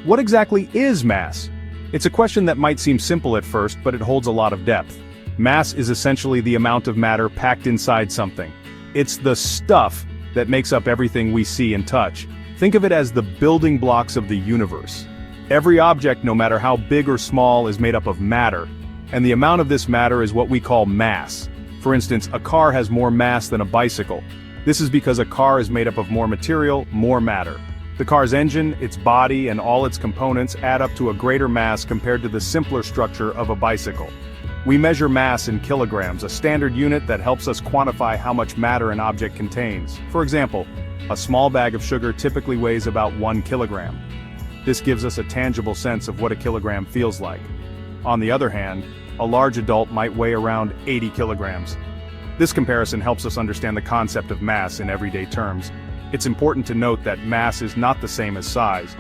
What exactly is mass? It's a question that might seem simple at first, but it holds a lot of depth. Mass is essentially the amount of matter packed inside something. It's the stuff that makes up everything we see and touch. Think of it as the building blocks of the universe. Every object, no matter how big or small, is made up of matter, and the amount of this matter is what we call mass. For instance, a car has more mass than a bicycle. This is because a car is made up of more material, more matter. The car's engine, its body, and all its components add up to a greater mass compared to the simpler structure of a bicycle. We measure mass in kilograms, a standard unit that helps us quantify how much matter an object contains. For example, a small bag of sugar typically weighs about 1 kilogram. This gives us a tangible sense of what a kilogram feels like. On the other hand, a large adult might weigh around 80 kilograms. This comparison helps us understand the concept of mass in everyday terms. It's important to note that mass is not the same as size.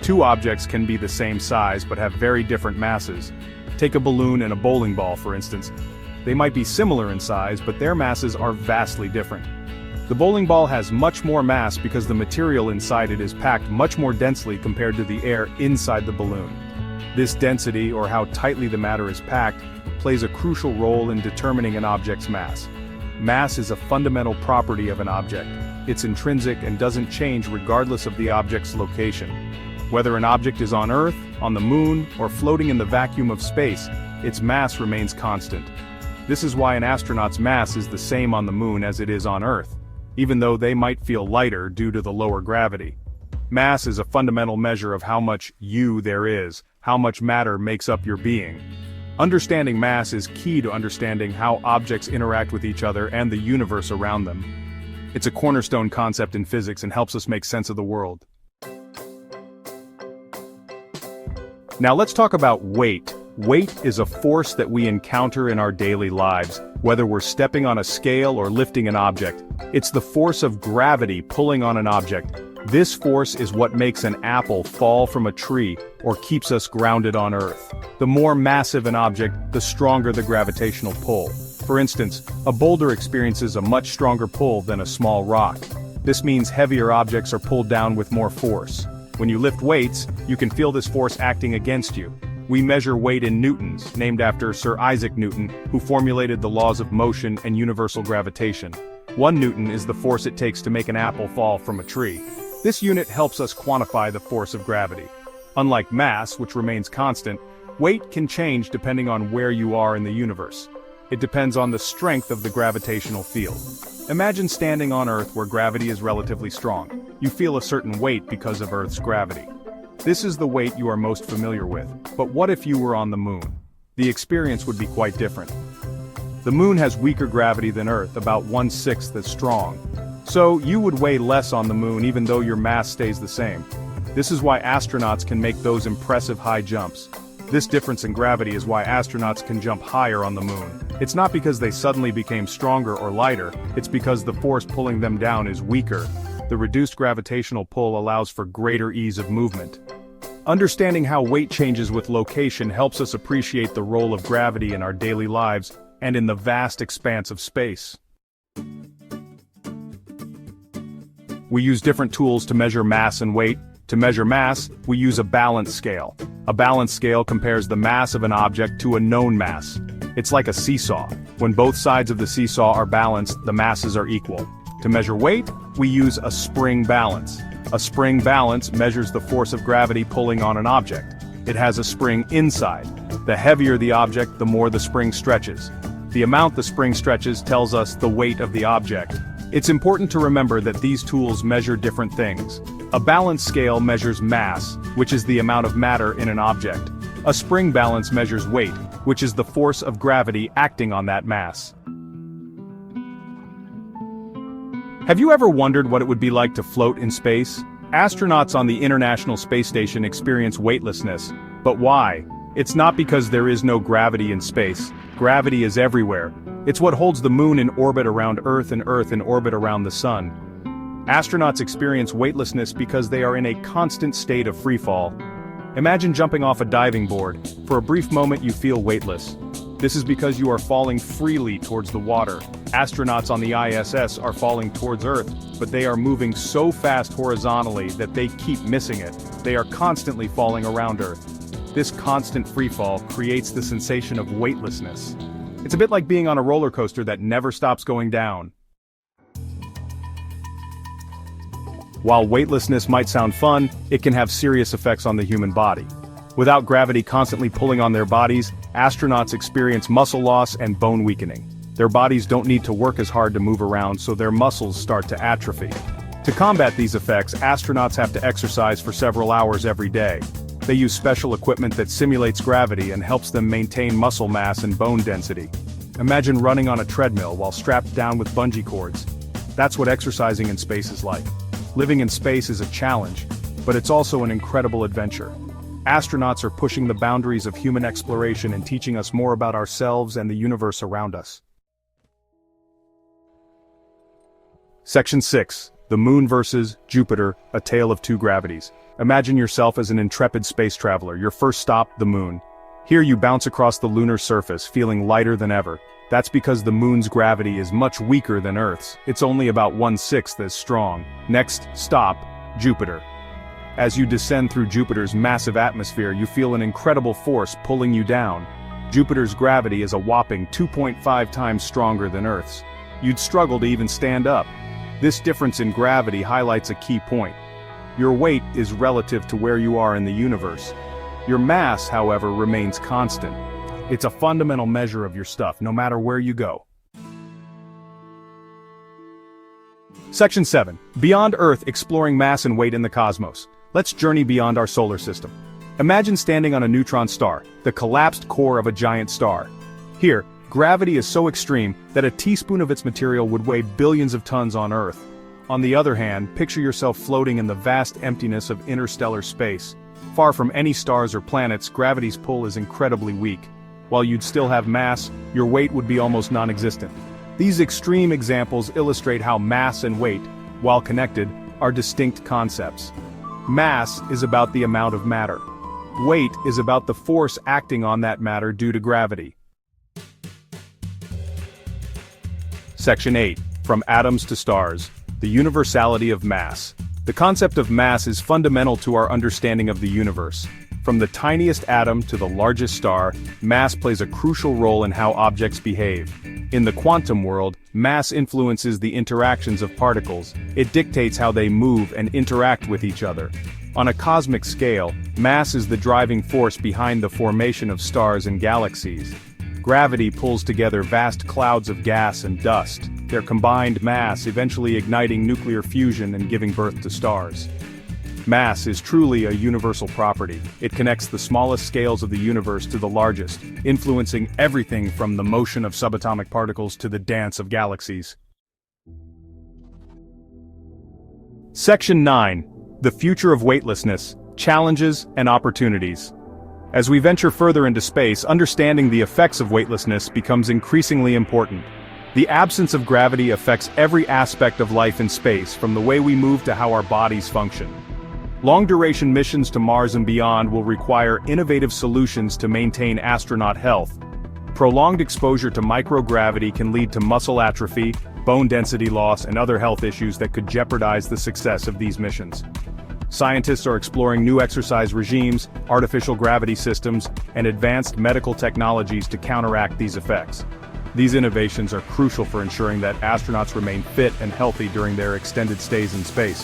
Two objects can be the same size but have very different masses. Take a balloon and a bowling ball, for instance. They might be similar in size, but their masses are vastly different. The bowling ball has much more mass because the material inside it is packed much more densely compared to the air inside the balloon. This density, or how tightly the matter is packed, plays a crucial role in determining an object's mass. Mass is a fundamental property of an object. It's intrinsic and doesn't change regardless of the object's location. Whether an object is on Earth, on the Moon, or floating in the vacuum of space, its mass remains constant. This is why an astronaut's mass is the same on the Moon as it is on Earth, even though they might feel lighter due to the lower gravity. Mass is a fundamental measure of how much you there is, how much matter makes up your being. Understanding mass is key to understanding how objects interact with each other and the universe around them. It's a cornerstone concept in physics and helps us make sense of the world. Now let's talk about weight. Weight is a force that we encounter in our daily lives, whether we're stepping on a scale or lifting an object. It's the force of gravity pulling on an object. This force is what makes an apple fall from a tree or keeps us grounded on Earth. The more massive an object, the stronger the gravitational pull. For instance, a boulder experiences a much stronger pull than a small rock. This means heavier objects are pulled down with more force. When you lift weights, you can feel this force acting against you. We measure weight in newtons, named after Sir Isaac Newton, who formulated the laws of motion and universal gravitation. 1 newton is the force it takes to make an apple fall from a tree. This unit helps us quantify the force of gravity. Unlike mass, which remains constant, weight can change depending on where you are in the universe. It depends on the strength of the gravitational field. Imagine standing on Earth where gravity is relatively strong. You feel a certain weight because of Earth's gravity. This is the weight you are most familiar with, but what if you were on the Moon? The experience would be quite different. The Moon has weaker gravity than Earth, about 1/6 as strong. So you would weigh less on the Moon even though your mass stays the same. This is why astronauts can make those impressive high jumps. This difference in gravity is why astronauts can jump higher on the Moon. It's not because they suddenly became stronger or lighter, it's because the force pulling them down is weaker. The reduced gravitational pull allows for greater ease of movement. Understanding how weight changes with location helps us appreciate the role of gravity in our daily lives and in the vast expanse of space. We use different tools to measure mass and weight. To measure mass, we use a balance scale. A balance scale compares the mass of an object to a known mass. It's like a seesaw. When both sides of the seesaw are balanced, the masses are equal. To measure weight, we use a spring balance. A spring balance measures the force of gravity pulling on an object. It has a spring inside. The heavier the object, the more the spring stretches. The amount the spring stretches tells us the weight of the object. It's important to remember that these tools measure different things. A balance scale measures mass, which is the amount of matter in an object. A spring balance measures weight, which is the force of gravity acting on that mass. Have you ever wondered what it would be like to float in space? Astronauts on the International Space Station experience weightlessness. But why? It's not because there is no gravity in space. Gravity is everywhere. It's what holds the Moon in orbit around Earth and Earth in orbit around the Sun. Astronauts experience weightlessness because they are in a constant state of freefall. Imagine jumping off a diving board. For a brief moment you feel weightless. This is because you are falling freely towards the water. Astronauts on the ISS are falling towards Earth, but they are moving so fast horizontally that they keep missing it. They are constantly falling around Earth. This constant freefall creates the sensation of weightlessness. It's a bit like being on a roller coaster that never stops going down. While weightlessness might sound fun, it can have serious effects on the human body. Without gravity constantly pulling on their bodies, astronauts experience muscle loss and bone weakening. Their bodies don't need to work as hard to move around, so their muscles start to atrophy. To combat these effects, astronauts have to exercise for several hours every day. They use special equipment that simulates gravity and helps them maintain muscle mass and bone density. Imagine running on a treadmill while strapped down with bungee cords. That's what exercising in space is like. Living in space is a challenge, but it's also an incredible adventure. Astronauts are pushing the boundaries of human exploration and teaching us more about ourselves and the universe around us. Section 6. The Moon versus Jupiter, A Tale of Two Gravities. Imagine yourself as an intrepid space traveler, your first stop, the Moon. Here you bounce across the lunar surface, feeling lighter than ever. That's because the Moon's gravity is much weaker than Earth's. It's only about 1/6 as strong. Next stop, Jupiter. As you descend through Jupiter's massive atmosphere, you feel an incredible force pulling you down. Jupiter's gravity is a whopping 2.5 times stronger than Earth's. You'd struggle to even stand up. This difference in gravity highlights a key point. Your weight is relative to where you are in the universe. Your mass, however, remains constant. It's a fundamental measure of your stuff, no matter where you go. Section 7. Beyond Earth, exploring mass and weight in the cosmos. Let's journey beyond our solar system. Imagine standing on a neutron star, the collapsed core of a giant star. Here, gravity is so extreme that a teaspoon of its material would weigh billions of tons on Earth. On the other hand, picture yourself floating in the vast emptiness of interstellar space. Far from any stars or planets, gravity's pull is incredibly weak. While you'd still have mass, your weight would be almost non-existent. These extreme examples illustrate how mass and weight, while connected, are distinct concepts. Mass is about the amount of matter. Weight is about the force acting on that matter due to gravity. Section 8. From Atoms to Stars. The Universality of Mass. The concept of mass is fundamental to our understanding of the universe. From the tiniest atom to the largest star, mass plays a crucial role in how objects behave. In the quantum world, mass influences the interactions of particles. It dictates how they move and interact with each other. On a cosmic scale, mass is the driving force behind the formation of stars and galaxies. Gravity pulls together vast clouds of gas and dust, their combined mass eventually igniting nuclear fusion and giving birth to stars. Mass is truly a universal property. It connects the smallest scales of the universe to the largest, influencing everything from the motion of subatomic particles to the dance of galaxies. Section 9. The Future of Weightlessness, Challenges and Opportunities. As we venture further into space, understanding the effects of weightlessness becomes increasingly important. The absence of gravity affects every aspect of life in space, from the way we move to how our bodies function. Long-duration missions to Mars and beyond will require innovative solutions to maintain astronaut health. Prolonged exposure to microgravity can lead to muscle atrophy, bone density loss, and other health issues that could jeopardize the success of these missions. Scientists are exploring new exercise regimes, artificial gravity systems, and advanced medical technologies to counteract these effects. These innovations are crucial for ensuring that astronauts remain fit and healthy during their extended stays in space.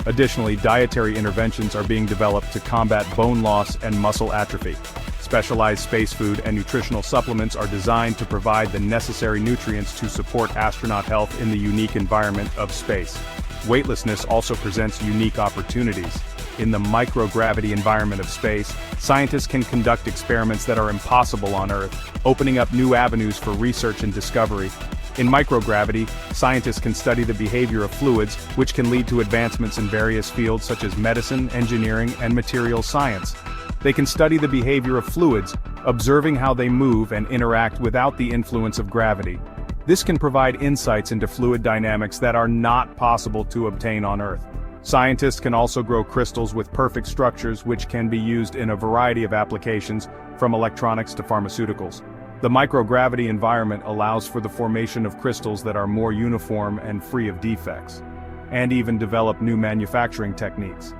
Additionally, dietary interventions are being developed to combat bone loss and muscle atrophy. Specialized space food and nutritional supplements are designed to provide the necessary nutrients to support astronaut health in the unique environment of space. Weightlessness also presents unique opportunities. In the microgravity environment of space, scientists can conduct experiments that are impossible on Earth, opening up new avenues for research and discovery. In microgravity, scientists can study the behavior of fluids, which can lead to advancements in various fields such as medicine, engineering, and materials science. They can study the behavior of fluids, observing how they move and interact without the influence of gravity. This can provide insights into fluid dynamics that are not possible to obtain on Earth. Scientists can also grow crystals with perfect structures, which can be used in a variety of applications, from electronics to pharmaceuticals. The microgravity environment allows for the formation of crystals that are more uniform and free of defects, and even develop new manufacturing techniques.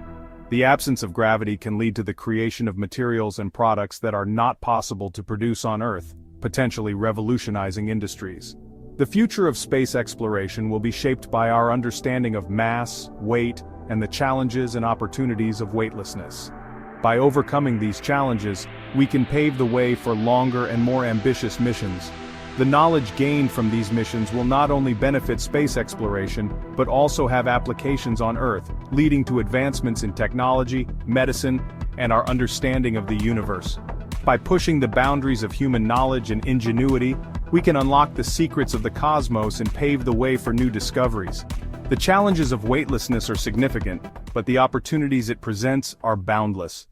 The absence of gravity can lead to the creation of materials and products that are not possible to produce on Earth, potentially revolutionizing industries. The future of space exploration will be shaped by our understanding of mass, weight, and the challenges and opportunities of weightlessness. By overcoming these challenges, we can pave the way for longer and more ambitious missions. The knowledge gained from these missions will not only benefit space exploration, but also have applications on Earth, leading to advancements in technology, medicine, and our understanding of the universe. By pushing the boundaries of human knowledge and ingenuity, we can unlock the secrets of the cosmos and pave the way for new discoveries. The challenges of weightlessness are significant, but the opportunities it presents are boundless.